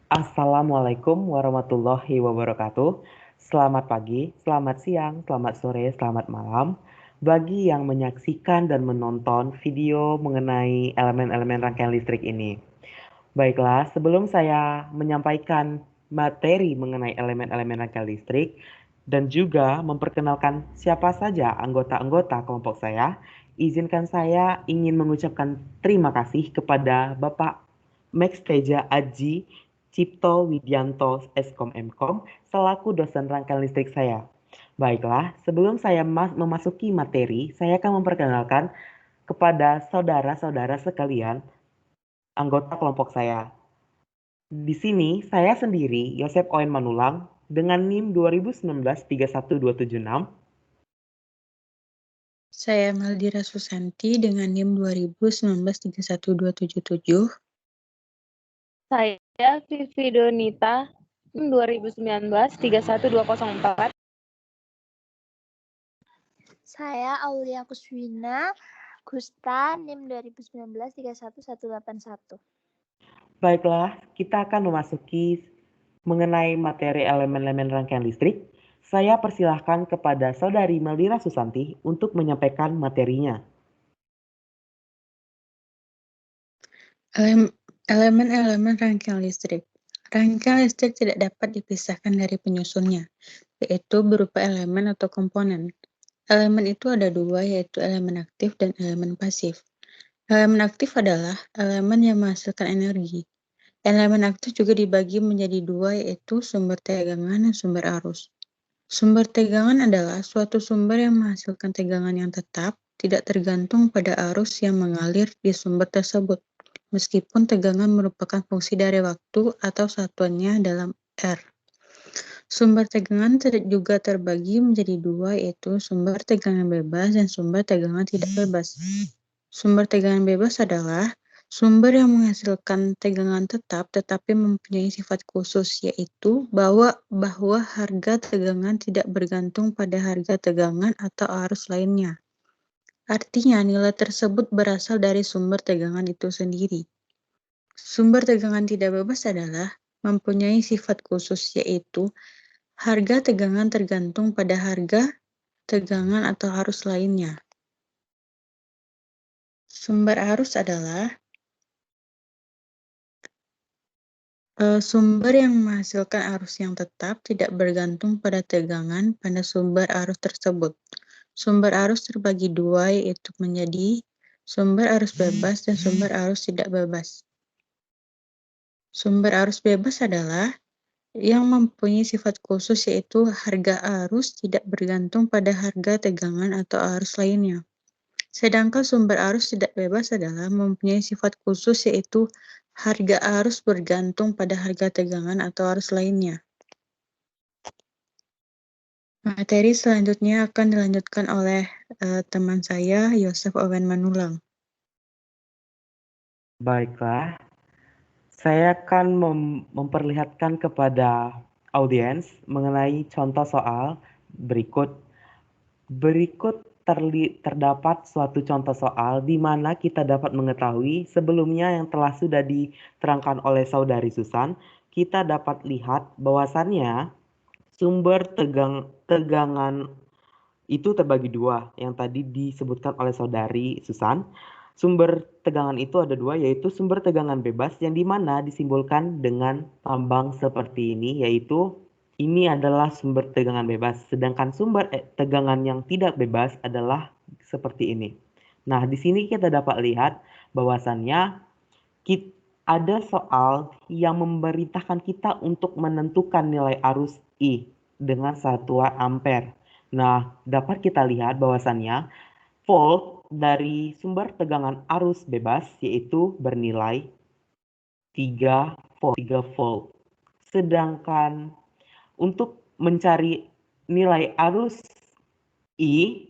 Assalamualaikum warahmatullahi wabarakatuh. Selamat pagi, selamat siang, selamat sore, selamat malam. Bagi yang menyaksikan dan menonton video mengenai elemen-elemen rangkaian listrik ini. Baiklah, sebelum saya menyampaikan materi mengenai elemen-elemen rangkaian listrik dan juga memperkenalkan siapa saja anggota-anggota kelompok saya, izinkan saya ingin mengucapkan terima kasih kepada Bapak Max Teja Aji Cipto Widianto Eskom Mkom selaku dosen rangkaian listrik saya. Baiklah, sebelum saya memasuki materi, saya akan memperkenalkan kepada saudara-saudara sekalian anggota kelompok saya. Di sini saya sendiri, Yosep Owen Manulang, dengan NIM 2019-31276. Saya Maldira Susanti dengan NIM 2019-31277. Saya Vivi Donita, NIM 2019-31204. Saya Aulia Kuswina Gusta, NIM 2019-31181. Baiklah, kita akan memasuki mengenai materi elemen-elemen rangkaian listrik. Saya persilahkan kepada Saudari Maldira Susanti untuk menyampaikan materinya. Elemen-elemen rangkaian listrik. Rangkaian listrik tidak dapat dipisahkan dari penyusunnya, yaitu berupa elemen atau komponen. Elemen itu ada dua, yaitu elemen aktif dan elemen pasif. Elemen aktif adalah elemen yang menghasilkan energi. Elemen aktif juga dibagi menjadi dua, yaitu sumber tegangan dan sumber arus. Sumber tegangan adalah suatu sumber yang menghasilkan tegangan yang tetap, tidak tergantung pada arus yang mengalir di sumber tersebut, meskipun tegangan merupakan fungsi dari waktu atau satuannya dalam R. Sumber tegangan juga terbagi menjadi dua, yaitu sumber tegangan bebas dan sumber tegangan tidak bebas. Sumber tegangan bebas adalah sumber yang menghasilkan tegangan tetap tetapi mempunyai sifat khusus, yaitu bahwa harga tegangan tidak bergantung pada harga tegangan atau arus lainnya. Artinya, nilai tersebut berasal dari sumber tegangan itu sendiri. Sumber tegangan tidak bebas adalah mempunyai sifat khusus, yaitu harga tegangan tergantung pada harga tegangan atau arus lainnya. Sumber arus adalah sumber yang menghasilkan arus yang tetap tidak bergantung pada tegangan pada sumber arus tersebut. Sumber arus terbagi dua, yaitu menjadi sumber arus bebas dan sumber arus tidak bebas. Sumber arus bebas adalah yang mempunyai sifat khusus, yaitu harga arus tidak bergantung pada harga tegangan atau arus lainnya. Sedangkan sumber arus tidak bebas adalah mempunyai sifat khusus, yaitu harga arus bergantung pada harga tegangan atau arus lainnya. Materi selanjutnya akan dilanjutkan oleh teman saya, Yosep Owen Manulang. Baiklah, saya akan memperlihatkan kepada audiens mengenai contoh soal berikut. Terdapat suatu contoh soal di mana kita dapat mengetahui sebelumnya yang telah sudah diterangkan oleh Saudari Susan, kita dapat lihat bahwasannya sumber tegangan itu terbagi dua yang tadi disebutkan oleh Saudari Susan. Sumber tegangan itu ada dua, yaitu sumber tegangan bebas yang dimana disimbolkan dengan lambang seperti ini, yaitu ini adalah sumber tegangan bebas, sedangkan sumber tegangan yang tidak bebas adalah seperti ini. Nah, di sini kita dapat lihat bahwasannya ada soal yang memerintahkan kita untuk menentukan nilai arus I dengan satuan ampere. Nah, dapat kita lihat bahwasannya volt dari sumber tegangan arus bebas yaitu bernilai 3 volt. Sedangkan untuk mencari nilai arus I,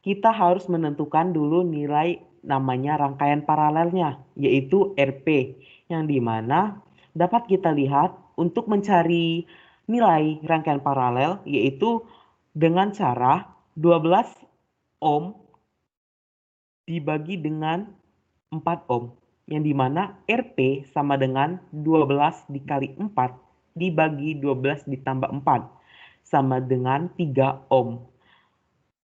kita harus menentukan dulu nilai namanya rangkaian paralelnya, yaitu RP, yang dimana dapat kita lihat untuk mencari nilai rangkaian paralel, yaitu dengan cara 12 ohm dibagi dengan 4 ohm. yang dimana RP sama dengan 12 dikali 4 dibagi 12 ditambah 4 sama dengan 3 ohm.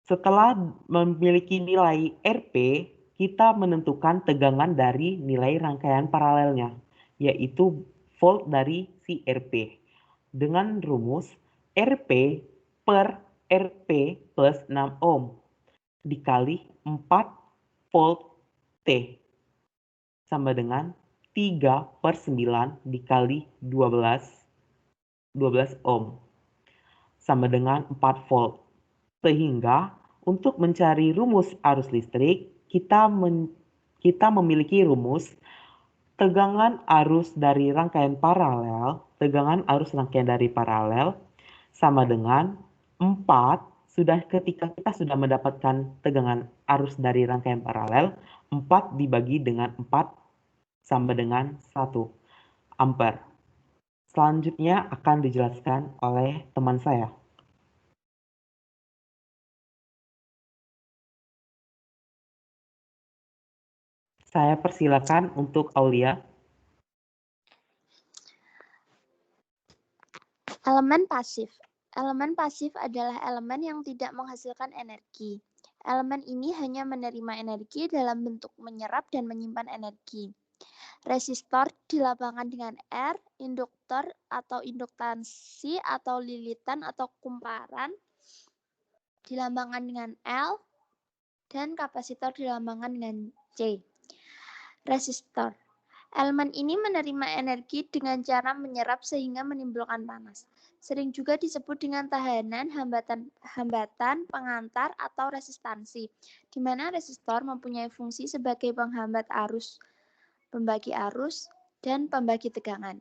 Setelah memiliki nilai RP, kita menentukan tegangan dari nilai rangkaian paralelnya, yaitu volt dari si RP. Dengan rumus RP per RP plus 6 ohm dikali 4 volt T sama dengan 3/9 dikali 12 ohm sama dengan 4 volt. Sehingga untuk mencari rumus arus listrik, kita memiliki rumus tegangan arus dari rangkaian paralel sama dengan 4 ketika kita sudah mendapatkan tegangan arus dari rangkaian paralel, 4 dibagi dengan 4 sama dengan 1 ampere. Selanjutnya akan dijelaskan oleh teman saya. Saya persilakan untuk Aulia. Elemen pasif. Elemen pasif adalah elemen yang tidak menghasilkan energi. Elemen ini hanya menerima energi dalam bentuk menyerap dan menyimpan energi. Resistor dilambangkan dengan R, induktor atau induktansi atau lilitan atau kumparan dilambangkan dengan L, dan kapasitor dilambangkan dengan C. Resistor. Elemen ini menerima energi dengan cara menyerap sehingga menimbulkan panas. Sering juga disebut dengan tahanan, hambatan, pengantar, atau resistansi, di mana resistor mempunyai fungsi sebagai penghambat arus, pembagi arus, dan pembagi tegangan.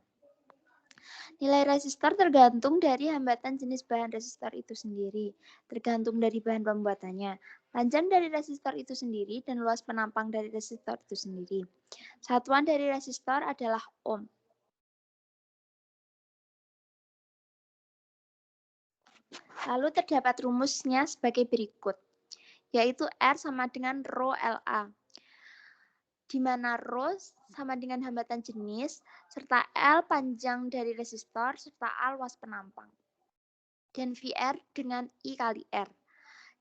Nilai resistor tergantung dari hambatan jenis bahan resistor itu sendiri, tergantung dari bahan pembuatannya, panjang dari resistor itu sendiri, dan luas penampang dari resistor itu sendiri. Satuan dari resistor adalah ohm. Lalu terdapat rumusnya sebagai berikut, yaitu R sama dengan Rho LA, di mana Rho sama dengan hambatan jenis, serta L panjang dari resistor, serta A luas penampang. Dan VR dengan I kali R.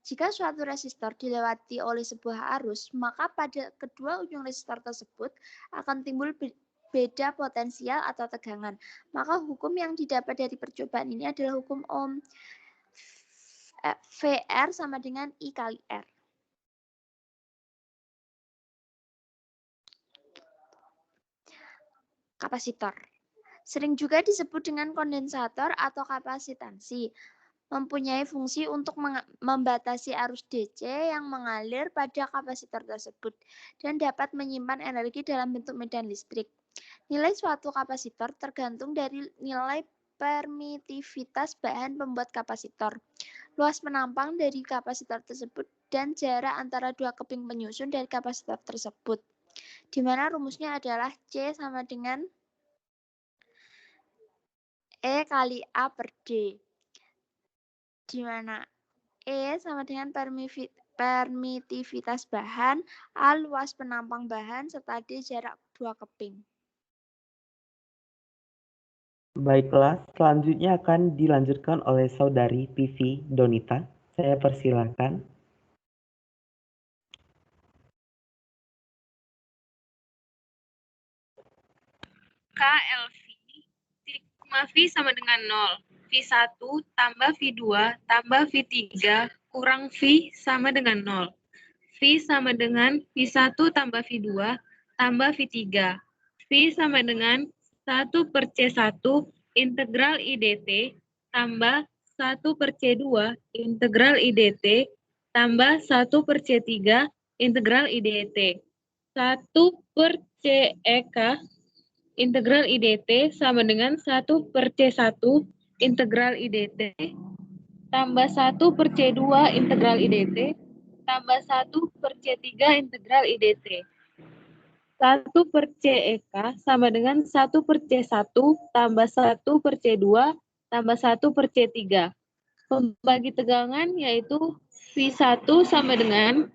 Jika suatu resistor dilewati oleh sebuah arus, maka pada kedua ujung resistor tersebut akan timbul beda potensial atau tegangan. Maka hukum yang didapat dari percobaan ini adalah hukum Ohm. VR sama dengan I kali R. Kapasitor. Sering juga disebut dengan kondensator atau kapasitansi. Mempunyai fungsi untuk membatasi arus DC yang mengalir pada kapasitor tersebut dan dapat menyimpan energi dalam bentuk medan listrik. Nilai suatu kapasitor tergantung dari nilai permitivitas bahan pembuat kapasitor, luas penampang dari kapasitor tersebut, dan jarak antara dua keping penyusun dari kapasitor tersebut, di mana rumusnya adalah C sama dengan E kali A per D, di mana E sama dengan permitivitas bahan, A luas penampang bahan, serta D jarak dua keping. Baiklah, selanjutnya akan dilanjutkan oleh Saudari Pivi Donita. Saya persilakan. KLV sigma V sama dengan 0. V1 tambah V2 tambah V3 kurang V sama dengan 0. V sama dengan V1 tambah V2 tambah V3. V sama dengan 1 per C1 integral IDT tambah 1 per C2 integral IDT tambah 1 per C3 integral IDT. 1 per CEK integral IDT sama dengan 1 per C1 integral IDT tambah 1 per C2 integral IDT tambah 1 per C3 integral IDT. 1 per CEK sama dengan 1 per C1 tambah 1 per C2 tambah 1 per C3. Pembagi tegangan yaitu V1 sama dengan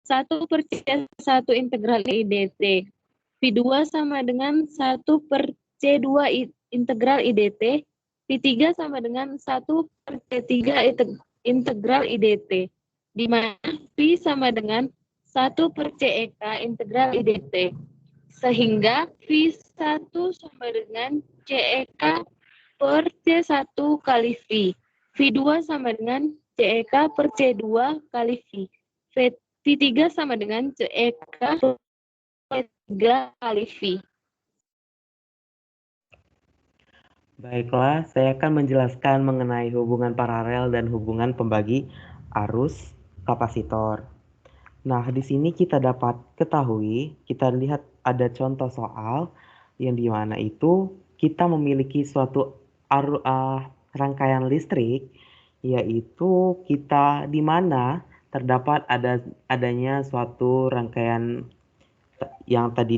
1 per C1 integral IDT V2 sama dengan 1 per C2 integral IDT. V3 sama dengan 1 per C3 integral IDT. Di mana V sama dengan 1 per CEK integral IDT. Sehingga V1 sama dengan CEK per C1 kali V. V2 sama dengan CEK per C2 kali V. V3 sama dengan CEK per C3 kali V. Baiklah, saya akan menjelaskan mengenai hubungan paralel dan hubungan pembagi arus kapasitor. Nah, di sini kita dapat ketahui, kita lihat ada contoh soal yang dimana itu kita memiliki suatu rangkaian listrik, yaitu kita di mana terdapat adanya suatu rangkaian yang tadi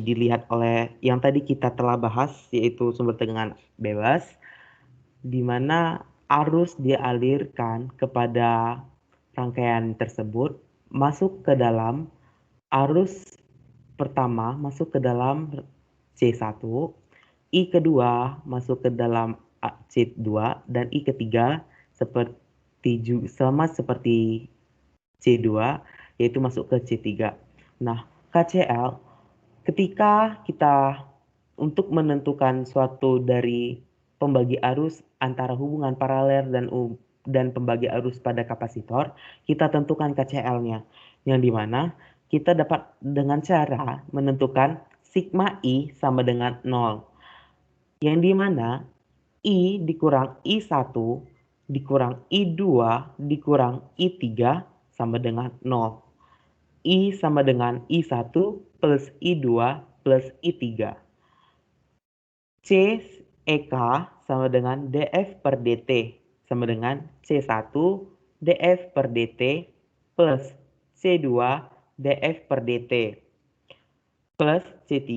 kita telah bahas, yaitu sumber tegangan bebas, di mana arus dialirkan kepada rangkaian tersebut masuk ke dalam arus pertama masuk ke dalam C1, I kedua masuk ke dalam C2, dan I ketiga sama seperti C2, yaitu masuk ke C3. Nah, KCL, ketika kita untuk menentukan suatu dari pembagi arus antara hubungan paralel dan pembagi arus pada kapasitor, kita tentukan KCL-nya, yang dimana kita dapat dengan cara menentukan sigma I sama dengan 0, yang dimana I dikurang I1 dikurang I2 dikurang I3 sama dengan 0. I sama dengan I1 plus I2 plus I3. CEK sama dengan dF per dt sama dengan C1 dF per dt plus C2 dF per dt plus C3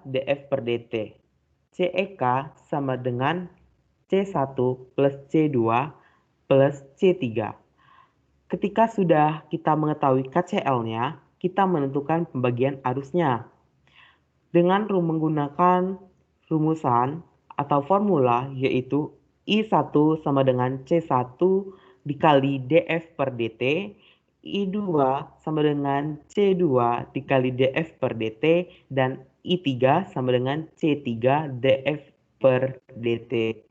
dF per dt. CEK sama dengan C1 plus C2 plus C3. Ketika sudah kita mengetahui KCL-nya, kita menentukan pembagian arusnya. Dengan menggunakan rumusan atau formula, yaitu I1 sama dengan C1 dikali dF per dt, I2 sama dengan C2 dikali dF per dt, dan I3 sama dengan C3 dF per dt.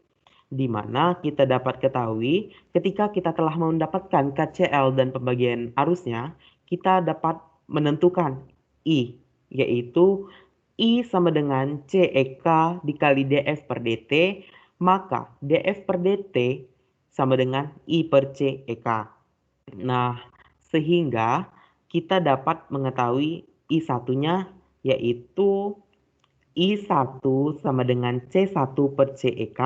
Di mana kita dapat ketahui ketika kita telah mendapatkan KCL dan pembagian arusnya, kita dapat menentukan I, yaitu I sama dengan CEK dikali dF per dt, maka dF per dt sama dengan I per CEK. Nah, sehingga kita dapat mengetahui I1-nya, yaitu I1 sama dengan C1 per CEK,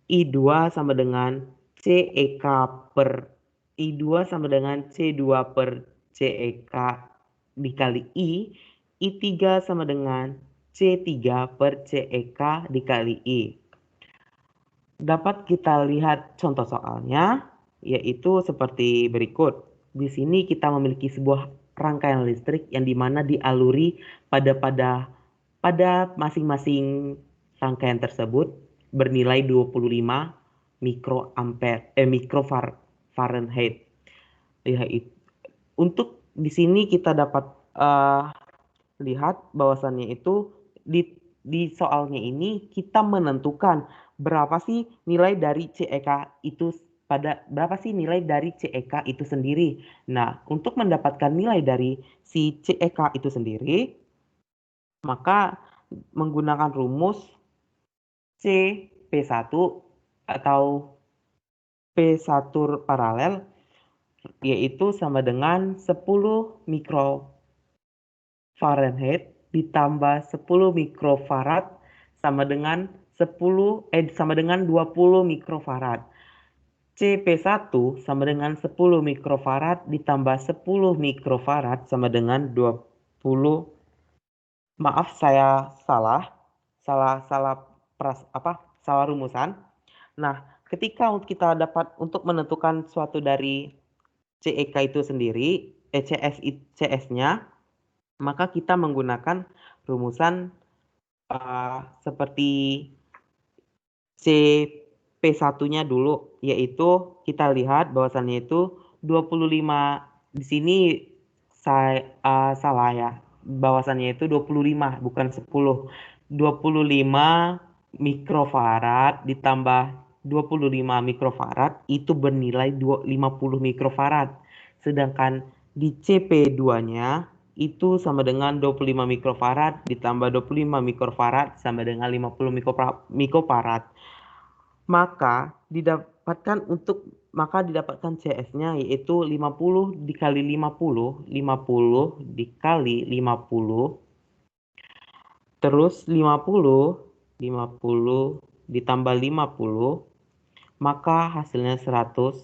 I2 sama dengan CEK per I2 sama dengan C2 per CEK dikali I3 sama dengan C3 per CEK dikali I. Dapat kita lihat contoh soalnya, yaitu seperti berikut. Di sini kita memiliki sebuah rangkaian listrik yang dimana dialuri pada masing-masing rangkaian tersebut bernilai 25 mikrofarad. Untuk di sini kita dapat lihat bahwasannya itu di soalnya ini kita menentukan berapa sih nilai dari CEK itu sendiri. Nah, untuk mendapatkan nilai dari si CEK itu sendiri, maka menggunakan rumus CP1 atau P1 paralel, yaitu sama dengan 10 mikrofarad ditambah 10 mikrofarad sama dengan 20 mikrofarad. CP1 sama dengan 10 mikrofarad ditambah 10 mikrofarad sama dengan 20. Maaf, saya salah rumusan. Nah, ketika kita dapat untuk menentukan suatu dari CEK itu sendiri, CS-nya, maka kita menggunakan rumusan seperti CP1-nya dulu, yaitu kita lihat bahwasannya itu 25. Di sini salah ya. Bahwasannya itu 25 bukan 10. 25 mikrofarad ditambah 25 mikrofarad itu bernilai 50 mikrofarad. Sedangkan di CP2-nya itu sama dengan 25 mikrofarad ditambah 25 mikrofarad sama dengan 50 mikrofarad. Maka didapatkan CS-nya yaitu 50 dikali 50, 50 dikali 50, terus 50 ditambah 50, maka hasilnya 100,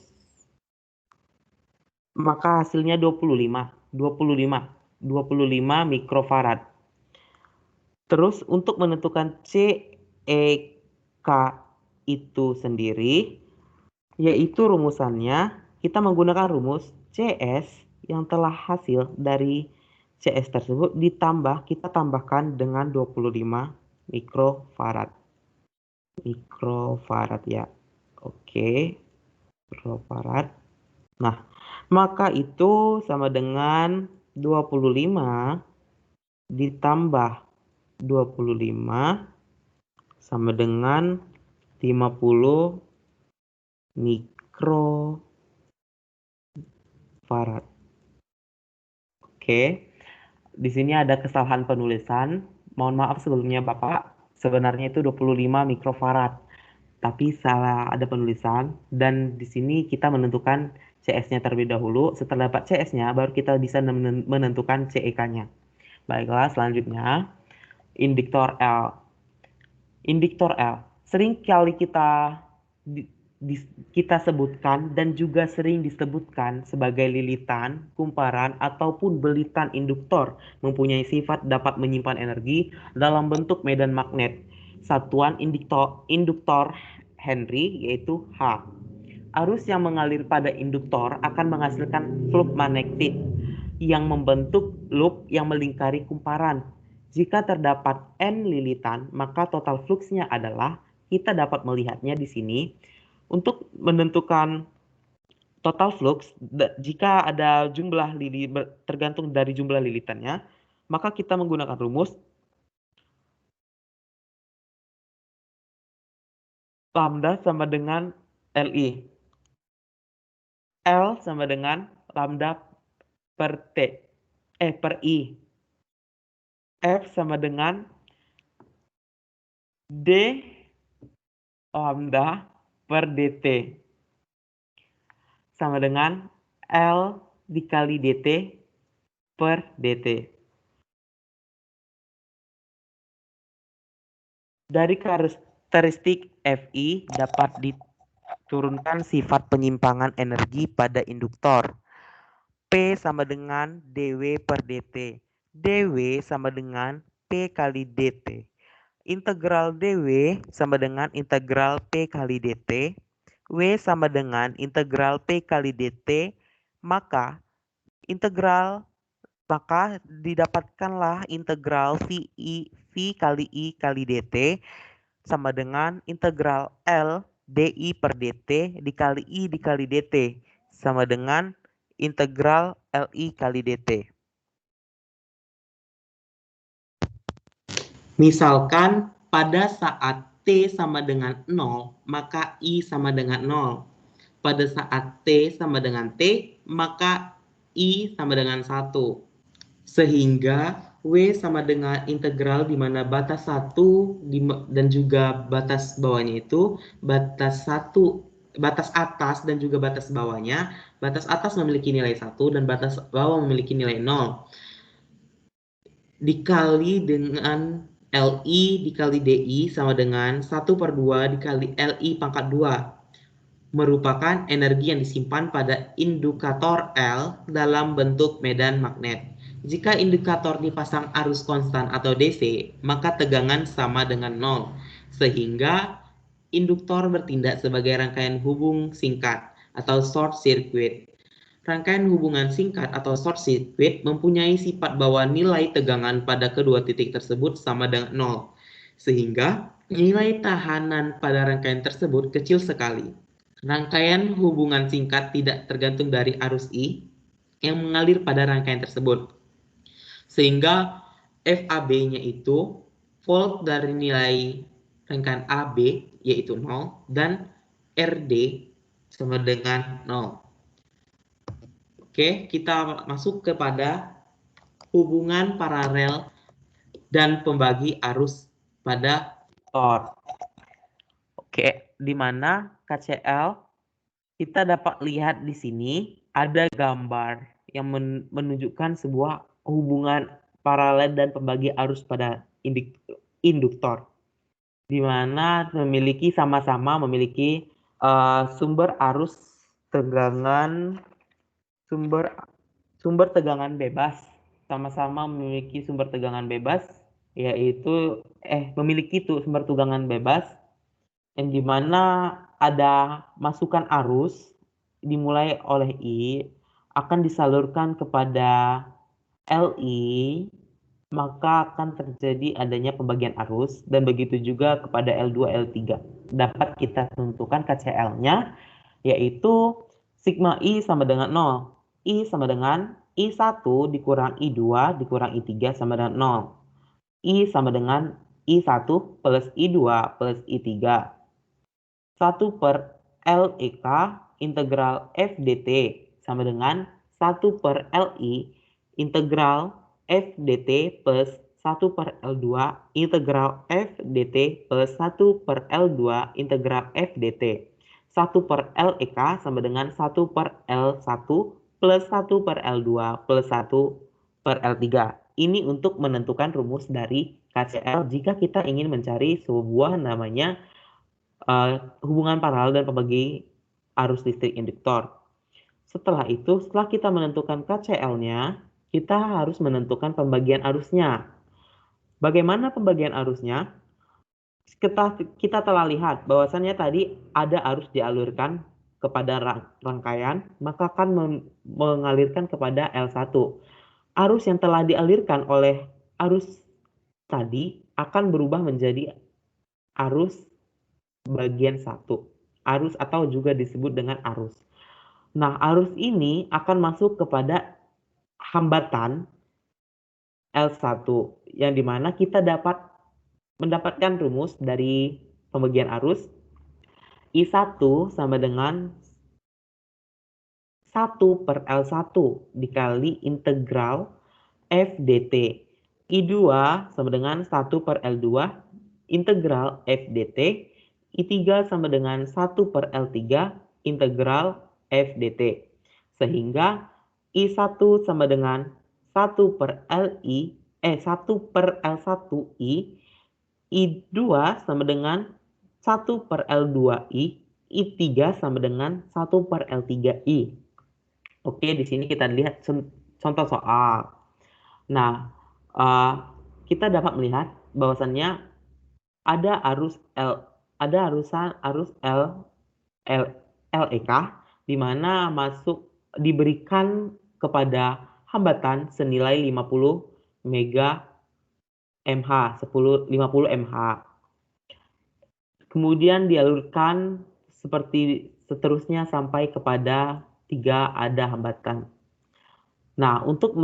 maka hasilnya 25 mikrofarad. Terus untuk menentukan CEK itu sendiri, yaitu rumusannya kita menggunakan rumus CS yang telah hasil dari CS tersebut ditambah, kita tambahkan dengan 25 mikrofarad. Mikrofarad ya. Oke. Mikrofarad. Nah, maka itu sama dengan 25 ditambah 25 sama dengan 50 mikrofarad. Oke. Di sini ada kesalahan penulisan. Mohon maaf sebelumnya Bapak. Sebenarnya itu 25 mikrofarad. Tapi salah ada penulisan. Dan di sini kita menentukan CS-nya terlebih dahulu. Setelah dapat CS-nya, baru kita bisa menentukan CEK-nya. Baiklah, selanjutnya. Induktor L. Induktor L. Sering kali kita sebutkan dan juga sering disebutkan sebagai lilitan, kumparan, ataupun belitan induktor mempunyai sifat dapat menyimpan energi dalam bentuk medan magnet. Satuan induktor Henry yaitu H. Arus yang mengalir pada induktor akan menghasilkan flux magnetik yang membentuk loop yang melingkari kumparan. Jika terdapat N lilitan, maka total fluxnya adalah, kita dapat melihatnya di sini. Untuk menentukan total flux, jika ada jumlah tergantung dari jumlah lilitannya, maka kita menggunakan rumus lambda sama dengan LI. L sama dengan lambda per I. F sama dengan D lambda per dt sama dengan L dikali dt per dt. Dari karakteristik Fi dapat diturunkan sifat penyimpangan energi pada induktor. P sama dengan dW per dt. dW sama dengan P kali dt. Integral dW sama dengan integral P kali dt. W sama dengan integral P kali dt. Maka didapatkanlah integral V kali I kali dt sama dengan integral L dI per dt dikali I dikali dt sama dengan integral LI kali dt. Misalkan pada saat T sama dengan 0, maka I sama dengan 0. Pada saat T sama dengan T, maka I sama dengan 1. Sehingga W sama dengan integral di mana batas 1 dan juga batas bawahnya itu batas atas dan juga batas bawahnya. Batas atas memiliki nilai 1 dan batas bawah memiliki nilai 0. Dikali dengan LI dikali DI sama dengan 1/2 dikali LI pangkat 2. Merupakan energi yang disimpan pada indikator L dalam bentuk medan magnet. Jika indikator dipasang arus konstan atau DC, maka tegangan sama dengan 0. Sehingga induktor bertindak sebagai rangkaian hubung singkat atau short circuit. Rangkaian hubungan singkat atau short circuit mempunyai sifat bahwa nilai tegangan pada kedua titik tersebut sama dengan 0, sehingga nilai tahanan pada rangkaian tersebut kecil sekali. Rangkaian hubungan singkat tidak tergantung dari arus I yang mengalir pada rangkaian tersebut, sehingga FAB-nya itu volt dari nilai rangkaian AB yaitu 0 dan RD sama dengan 0. Oke, kita masuk kepada hubungan paralel dan pembagi arus pada motor. Oke, di mana KCL kita dapat lihat di sini ada gambar yang menunjukkan sebuah hubungan paralel dan pembagi arus pada induktor, di mana sama-sama memiliki sumber arus tegangan sumber tegangan bebas, sama-sama memiliki sumber tegangan bebas, yaitu memiliki sumber tegangan bebas yang dimana ada masukan arus dimulai oleh I akan disalurkan kepada LI, maka akan terjadi adanya pembagian arus, dan begitu juga kepada L2, L3. Dapat kita tentukan KCL-nya, yaitu sigma I sama dengan 0. I sama dengan I1 dikurang I2 dikurang I3 sama dengan 0. I sama dengan I1 plus I2 plus I3. 1 per LEK integral F dt sama dengan 1 per LI integral F dt plus 1 per L2 integral F dt plus 1 per L2 integral F dt. 1 per LEK sama dengan 1 per L1 plus 1 per L2 plus 1 per L3. Ini untuk menentukan rumus dari KCL jika kita ingin mencari sebuah namanya hubungan paralel dan pembagi arus listrik induktor. Setelah kita menentukan KCL-nya, kita harus menentukan pembagian arusnya. Bagaimana pembagian arusnya? Kita telah lihat bahwasannya tadi ada arus dialurkan kepada rangkaian, maka akan mengalirkan kepada L1. Arus yang telah dialirkan oleh arus tadi akan berubah menjadi arus bagian 1. Arus atau juga disebut dengan arus. Nah, arus ini akan masuk kepada hambatan L1, yang dimana kita dapat mendapatkan rumus dari pembagian arus. I1 sama dengan 1 per L1 dikali integral F dt. I2 sama dengan 1 per L2 integral F dt. I3 sama dengan 1 per L3 integral F dt. Sehingga I1 sama dengan 1 per LI, 1 per L1I, I2 sama dengan 1 per L2I, I3 sama dengan 1 per L3I. Oke, di sini kita lihat contoh soal. Nah, kita dapat melihat bahwasannya ada arus LEK di mana diberikan kepada hambatan senilai 50 mega mH, 50 mH. Kemudian dialurkan seperti seterusnya sampai kepada 3 ada hambatan. Nah, untuk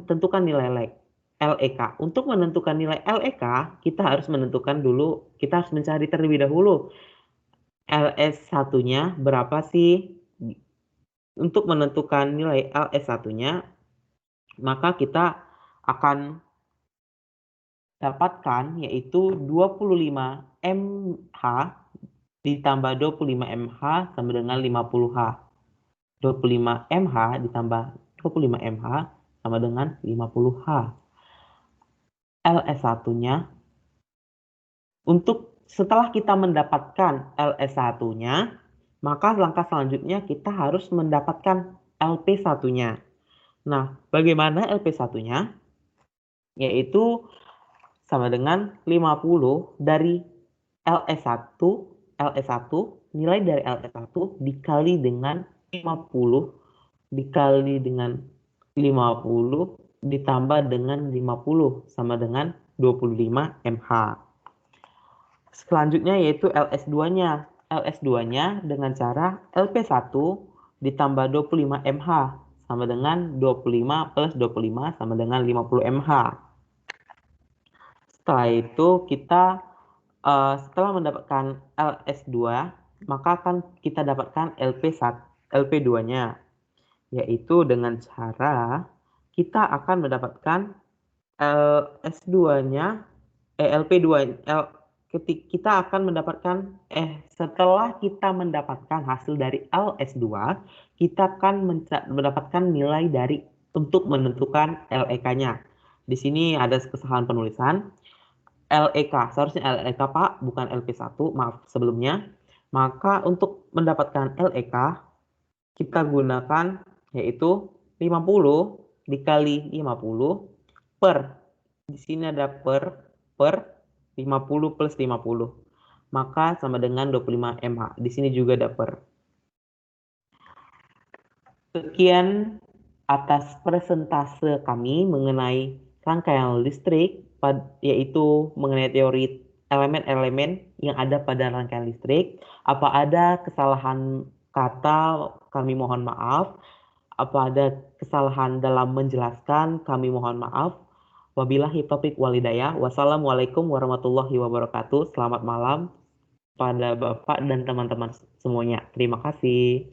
tentukan nilai LEK. Untuk menentukan nilai LEK, kita harus mencari terlebih dahulu LS1-nya berapa sih? Untuk menentukan nilai LS1-nya, maka kita akan dapatkan yaitu 25 mH ditambah 25 mH sama dengan 50 H. 25 mH ditambah 25 mH sama dengan 50 H. LS1-nya, setelah kita mendapatkan LS1-nya, maka langkah selanjutnya kita harus mendapatkan LP1-nya. Nah, bagaimana LP1-nya? Yaitu sama dengan 50 dari LS1, nilai dari LS1 dikali dengan 50 dikali dengan 50 ditambah dengan 50 sama dengan 25 mH. Selanjutnya yaitu LS2-nya. LS2-nya dengan cara LP1 ditambah 25 mH sama dengan 25 plus 25 sama dengan 50 mH. Setelah itu kita setelah mendapatkan LS2 maka akan kita dapatkan LP2-nya, yaitu dengan cara kita akan mendapatkan LS2-nya LP2 kita akan mendapatkan setelah kita mendapatkan hasil dari LS2 kita akan mendapatkan nilai dari untuk menentukan LEK-nya. Di sini ada kesalahan penulisan. LEK, seharusnya LEK Pak, bukan LP1, maaf sebelumnya. Maka untuk mendapatkan LEK, kita gunakan yaitu 50 dikali 50 per, di sini ada per 50 plus 50. Maka sama dengan 25 mH. Di sini juga ada per. Sekian atas presentase kami mengenai rangkaian listrik, yaitu mengenai teori elemen-elemen yang ada pada rangkaian listrik. Apa ada kesalahan kata, kami mohon maaf. Apa ada kesalahan dalam menjelaskan, kami mohon maaf. Wabillahi taufiq walhidayah. Wassalamualaikum warahmatullahi wabarakatuh. Selamat malam pada Bapak dan teman-teman semuanya. Terima kasih.